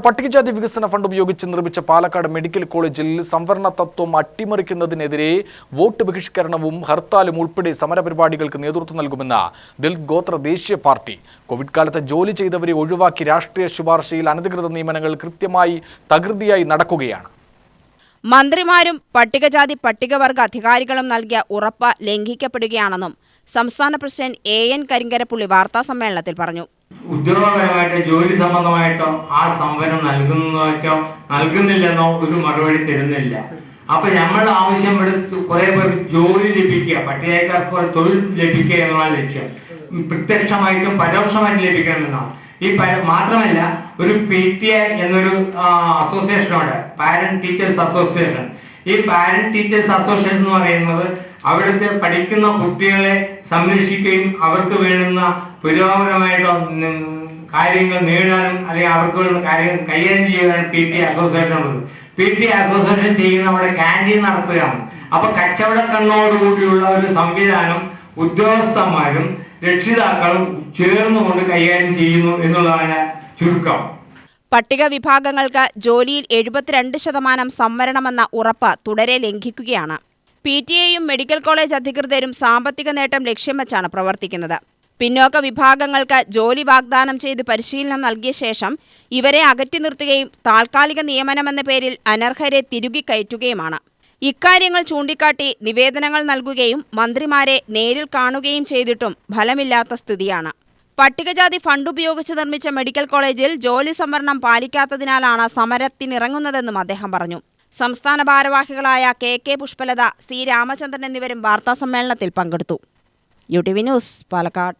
പട്ടികജാതി വികസന ഫണ്ട് ഉപയോഗിച്ച് നിർമ്മിച്ച പാലക്കാട് മെഡിക്കൽ കോളേജിൽ സംവരണ തത്വം അട്ടിമറിക്കുന്നതിനെതിരെ വോട്ട് ബഹിഷ്കരണവും ഹർത്താലും ഉൾപ്പെടെ സമരപരിപാടികൾക്ക് നേതൃത്വം നൽകുമെന്ന് ദളിത് ഗോത്ര ദേശീയ പാർട്ടി. കോവിഡ് കാലത്ത് ജോലി ചെയ്തവരെ ഒഴിവാക്കി രാഷ്ട്രീയ ശുപാർശയിൽ അനധികൃത നിയമനങ്ങൾ കൃത്യമായി തകൃതിയായി നടക്കുകയാണ്. മന്ത്രിമാരും പട്ടികജാതി പട്ടികവർഗ അധികാരികളും നൽകിയ ഉറപ്പ് ലംഘിക്കപ്പെടുകയാണെന്നും സംസ്ഥാന പ്രസിഡന്റ് AN കരിങ്കരപ്പുള്ളി വാർത്താസമ്മേളനത്തിൽ പറഞ്ഞു. ഉദ്യോഗപരമായിട്ടോ ജോലി സംബന്ധമായിട്ടോ ആ സംവരണം നൽകുന്നില്ലെന്നോ ഒരു മറുപടി തരുന്നില്ല. അപ്പൊ നമ്മൾ ആവശ്യപ്പെടുത്ത് കുറെ പേർക്ക് ജോലി ലഭിക്കുക, പട്ടികക്കാർക്ക് തൊഴിൽ ലഭിക്കുക എന്നുള്ള ലക്ഷ്യം പ്രത്യക്ഷമായിട്ടും പരോക്ഷമായിട്ടും ലഭിക്കണമെന്നാണ്. മാത്രമല്ല, ഒരു PTI എന്നൊരു അസോസിയേഷനുണ്ട്, പാരന്റ് ടീച്ചേഴ്സ് അസോസിയേഷൻ. ഈ പാരന്റ് ടീച്ചേഴ്സ് അസോസിയേഷൻ എന്ന് പറയുന്നത് അവിടുത്തെ പഠിക്കുന്ന കുട്ടികളെ സംരക്ഷിക്കുകയും അവർക്ക് വേണ്ടുന്ന പുരോഗമനമായിട്ടുള്ള കാര്യങ്ങൾ നേടാനും അല്ലെങ്കിൽ അവർക്ക് വേണ്ട കാര്യങ്ങൾ കൈകാര്യം ചെയ്യാനും PTI അസോസിയേഷൻ ഉള്ളത്. PTI അസോസിയേഷൻ ചെയ്യുന്ന അവിടെ ക്യാൻറ്റീൻ നടത്തുകയാണ്. അപ്പൊ കച്ചവട കണ്ണോടുകൂടിയുള്ള ഒരു സംവിധാനം ഉദ്യോഗസ്ഥന്മാരും രക്ഷിതാക്കളും ചേർന്നുകൊണ്ട് കൈകാര്യം ചെയ്യുന്നു എന്നുള്ളതാണ് ചുരുക്കം. പട്ടിക വിഭാഗങ്ങൾക്ക് ജോലിയിൽ 72% സംവരണമെന്ന ഉറപ്പ് തുടരെ ലംഘിക്കുകയാണ്. PTIയും മെഡിക്കൽ കോളേജ് അധികൃതരും സാമ്പത്തിക നേട്ടം ലക്ഷ്യം വെച്ചാണ് പ്രവർത്തിക്കുന്നത്. പിന്നോക്ക വിഭാഗങ്ങൾക്ക് ജോലി വാഗ്ദാനം ചെയ്ത് പരിശീലനം നൽകിയ ശേഷം ഇവരെ അകറ്റി നിർത്തുകയും താൽക്കാലിക നിയമനമെന്ന പേരിൽ അനർഹരെ തിരുകി കയറ്റുകയുമാണ്. ഇക്കാര്യങ്ങൾ ചൂണ്ടിക്കാട്ടി നിവേദനങ്ങൾ നൽകുകയും മന്ത്രിമാരെ നേരിൽ കാണുകയും ചെയ്തിട്ടും ഫലമില്ലാത്ത സ്ഥിതിയാണ്. പട്ടികജാതി ഫണ്ട് ഉപയോഗിച്ച് നിർമ്മിച്ച മെഡിക്കൽ കോളേജിൽ ജോലി സംവരണം പാലിക്കാത്തതിനാലാണ് സമരത്തിനിറങ്ങുന്നതെന്നും അദ്ദേഹം പറഞ്ഞു. സംസ്ഥാന ഭാരവാഹികളായ KK പുഷ്പലത, C രാമചന്ദ്രൻ എന്നിവരും വാർത്താസമ്മേളനത്തിൽ പങ്കെടുത്തു. UTV news, Palakkad.